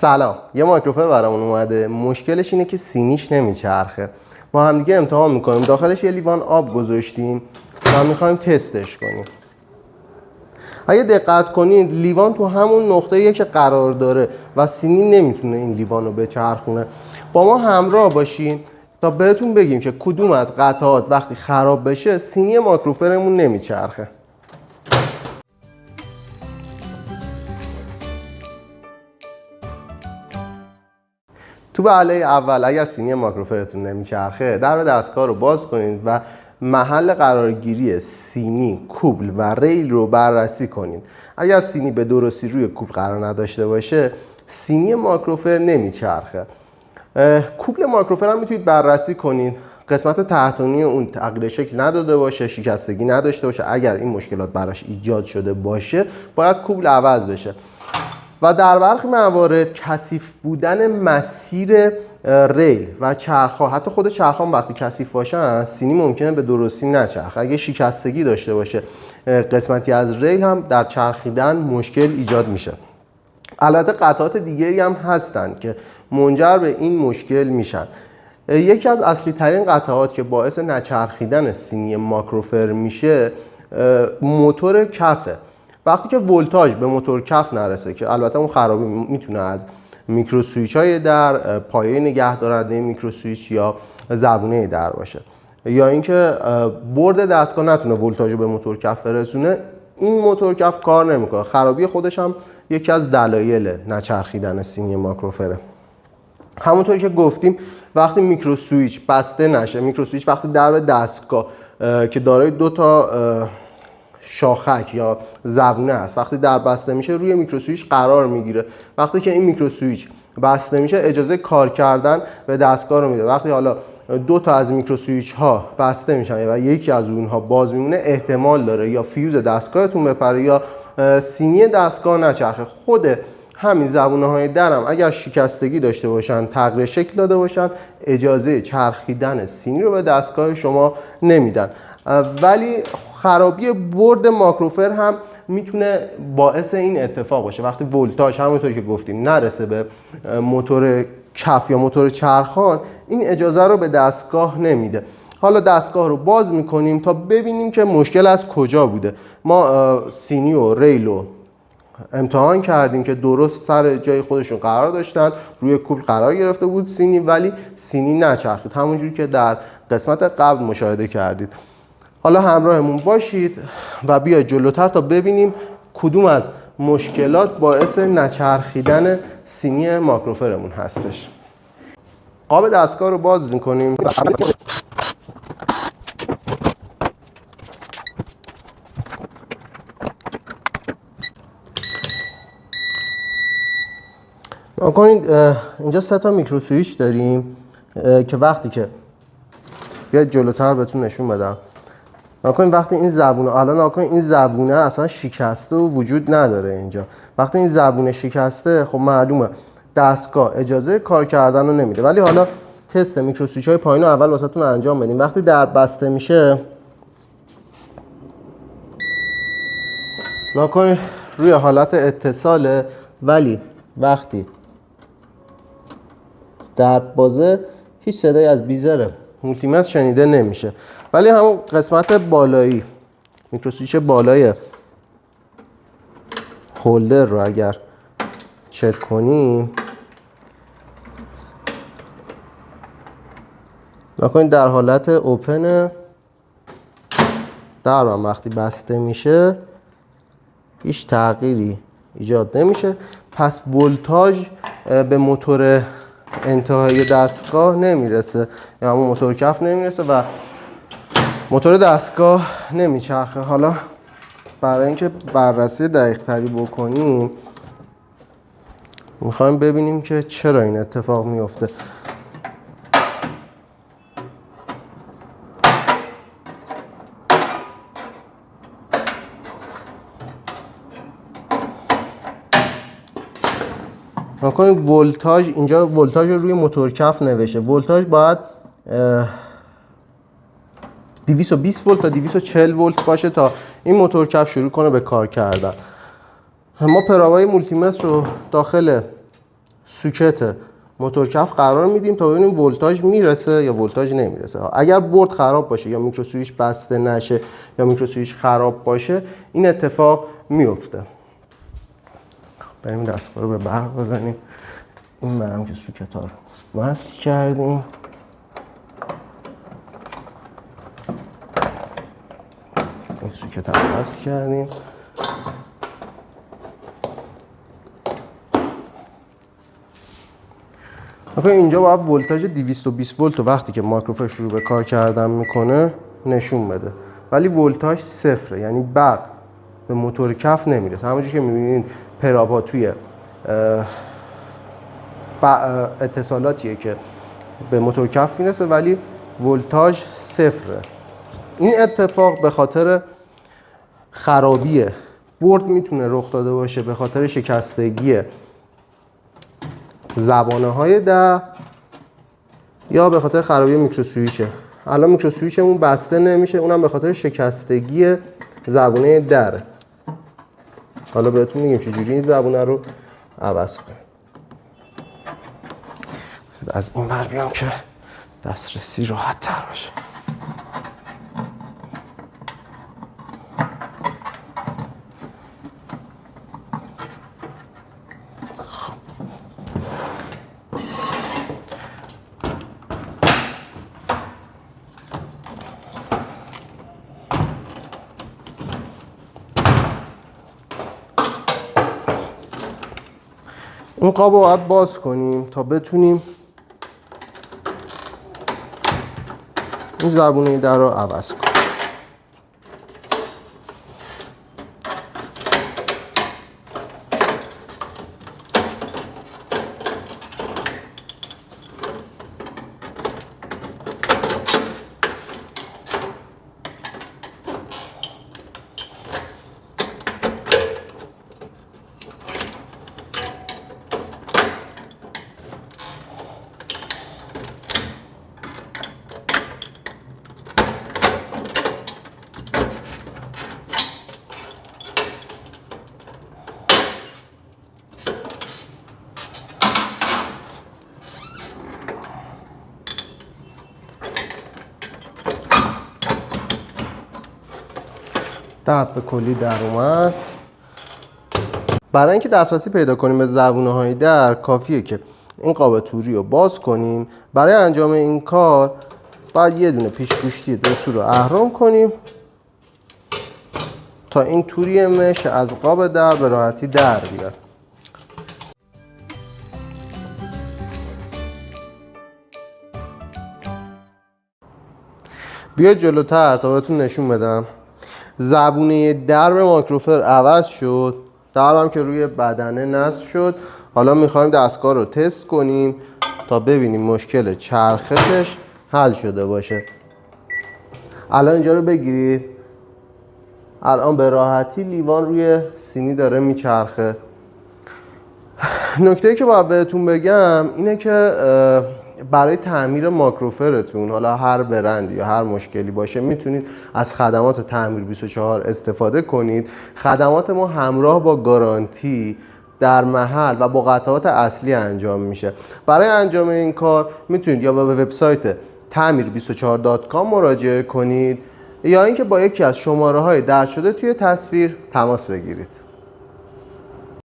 سلام، یه مایکروفر برامون اومده. مشکلش اینه که سینیش نمیچرخه. با هم دیگه امتحان میکنیم. داخلش یه لیوان آب گذاشتیم و میخوایم تستش کنیم. اگه دقت کنید لیوان تو همون نقطه‌ایه که قرار داره و سینی نمیتونه این لیوان رو بچرخونه. با ما همراه باشین تا بهتون بگیم که کدوم از قطعات وقتی خراب بشه سینی مایکروفرمون نمیچرخه. تو وهله اول اگر سینی مایکروفرتون نمیچرخه، در دستگاه رو باز کنید و محل قرارگیری سینی، کوبل و ریل رو بررسی کنید. اگر سینی به درستی روی کوبل قرار نداشته باشه، سینی مایکروفر نمیچرخه. کوبل مایکروفر هم میتونید بررسی کنید. قسمت تحتانی اون تغییر شکل نداده باشه، شکستگی نداشته باشه. اگر این مشکلات براش ایجاد شده باشه، باید کوبل عوض بشه. و در برخی موارد کثیف بودن مسیر ریل و چرخ‌ها، حتی خود چرخ‌ها وقتی کثیف باشن، سینی ممکنه به درستی نچرخه. اگه شکستگی داشته باشه قسمتی از ریل، هم در چرخیدن مشکل ایجاد میشه. البته قطعات دیگری هم هستن که منجر به این مشکل میشن. یکی از اصلی ترین قطعات که باعث نچرخیدن سینی مایکروفر میشه موتور کفه. وقتی که ولتاژ به موتور کف نرسه، که البته اون خرابی میتونه از میکرو سویچ های در، پایه نگهدارنده میکرو سویچ یا زبونه در باشه، یا اینکه برد دستگاه نتونه ولتاژ رو به موتور کف برسونه، این موتور کف کار نمیکنه. خرابی خودش هم یکی از دلایل نچرخیدن سینی مایکروفره. همونطوری که گفتیم وقتی میکرو سویچ بسته نشه، میکرو سویچ وقتی در دستگاه که دارای دو تا شاخک یا زبونه است، وقتی در بسته میشه روی میکرو سویچ قرار میگیره. وقتی که این میکرو سویچ بسته میشه اجازه کار کردن به دستگاه رو میده. وقتی حالا دو تا از میکرو سویچ ها بسته میشن و یکی از اونها باز میمونه، احتمال داره یا فیوز دستگاهتون بپره یا سینی دستگاه نچرخه. خود همین زبونه های درم اگر شکستگی داشته باشن، تغییر شکل داده باشن، اجازه چرخیدن سینی رو به دستگاه شما نمیدن. ولی خرابی برد مایکروفر هم میتونه باعث این اتفاق باشه. وقتی ولتاژ همونطوری که گفتیم نرسه به موتور کف یا موتور چرخان، این اجازه رو به دستگاه نمیده. حالا دستگاه رو باز میکنیم تا ببینیم که مشکل از کجا بوده. ما سینی و ریل رو امتحان کردیم که درست سر جای خودشون قرار داشتن، روی کوبل قرار گرفته بود سینی، ولی سینی نچرخید، همونجوری که در قسمت قبل مشاهده کردید. حالا همراهمون باشید و بیاید جلوتر تا ببینیم کدوم از مشکلات باعث نچرخیدن سینی مایکروفرمون هستش. قاب دستگاه رو باز می‌کنیم. کنید اینجا 3 تا میکرو سویچ داریم که وقتی که بیاید جلوتر بهتون نشون بدم. نکنید وقتی این زبونه، الان نکنید این زبونه اصلا شکسته و وجود نداره اینجا. وقتی این زبونه شکسته، خب معلومه دستگاه اجازه کار کردن رو نمیده. ولی حالا تست میکرو سویچ های پایین رو اول واسهتون انجام بدیم. وقتی در بسته میشه، نکنید روی حالت اتصاله، ولی وقتی در بازه هیچ صدایی از بیزر مولتیمتر شنیده نمیشه. ولی همون قسمت بالایی، میکرو سویچ بالای هولدر رو اگر چک کنیم، نکنید در حالت اوپن، در وقتی بسته میشه هیچ تغییری ایجاد نمیشه. پس ولتاژ به موتور انتهایی دستگاه نمیرسه، یا همون موتور کف نمیرسه و موتور دستگاه نمیچرخه. حالا برای اینکه بررسی دقیق تری بکنیم، میخوایم ببینیم که چرا این اتفاق میفته. می‌کنیم ولتاژ، اینجا ولتاژ روی موتور کف نوشته. ولتاژ باید 220 ولت تا 240 ولت باشه تا این موتور کف شروع کنه به کار کردن. ما پراوای مولتیمتر رو داخل سوکت موتور کف قرار میدیم تا ببینیم ولتاژ میرسه یا ولتاژ نمیرسه. اگر بورد خراب باشه یا میکرو سویچ بسته نشه یا میکرو سویچ خراب باشه این اتفاق میفته. بریم دستگاه رو به برق بزنیم. این برم که سوکت ها رو وصل کردیم. این سوکت هم وصل کردیم. اینجا باید ولتاژ 220 ولت وقتی که مایکروفر شروع به کار کردن میکنه نشون بده، ولی ولتاژ صفره، یعنی برق به موتور کف نمیرسه. همونجوری که میبینید پرابا توی اتصالاتیه که به موتور کف میرسه ولی ولتاژ صفره. این اتفاق به خاطر خرابی بورد میتونه رخ داده باشه، به خاطر شکستگی زبانه های در یا به خاطر خرابی میکرو سویچه. الان میکرو سویچمون بسته نمیشه، اونم به خاطر شکستگی زبانه دره. حالا بهتون میگیم چجوری این زبانه رو عوض کنیم. از این ور بیام که دسترسی راحت تر باشه. این قاب رو باید باز کنیم تا بتونیم این زبونه در رو عوض کنیم. در به کلی در اومد. برای اینکه دسترسی پیدا کنیم به زبونه های در کافیه که این قاب توری رو باز کنیم. برای انجام این کار باید یه دونه پیش گوشتی دو سو رو اهرم کنیم تا این توری مش از قاب در به راحتی در بیاد. بیاید جلوتر تا بهتون نشون بدم. زبونه درب مایکروفر عوض شد، دربم که روی بدنه نصب شد. حالا میخوایم دستگاه رو تست کنیم تا ببینیم مشکل چرخشش حل شده باشه. الان اینجا رو بگیرید. الان به راحتی لیوان روی سینی داره میچرخه. نکته‌ای که باید بهتون بگم اینه که برای تعمیر مایکروفرتون، حالا هر برند یا هر مشکلی باشه، میتونید از خدمات تعمیر 24 استفاده کنید. خدمات ما همراه با گارانتی در محل و با قطعات اصلی انجام میشه. برای انجام این کار میتونید یا به وبسایت tamir24.com مراجعه کنید یا اینکه با یکی از شماره‌های درج شده توی تصویر تماس بگیرید.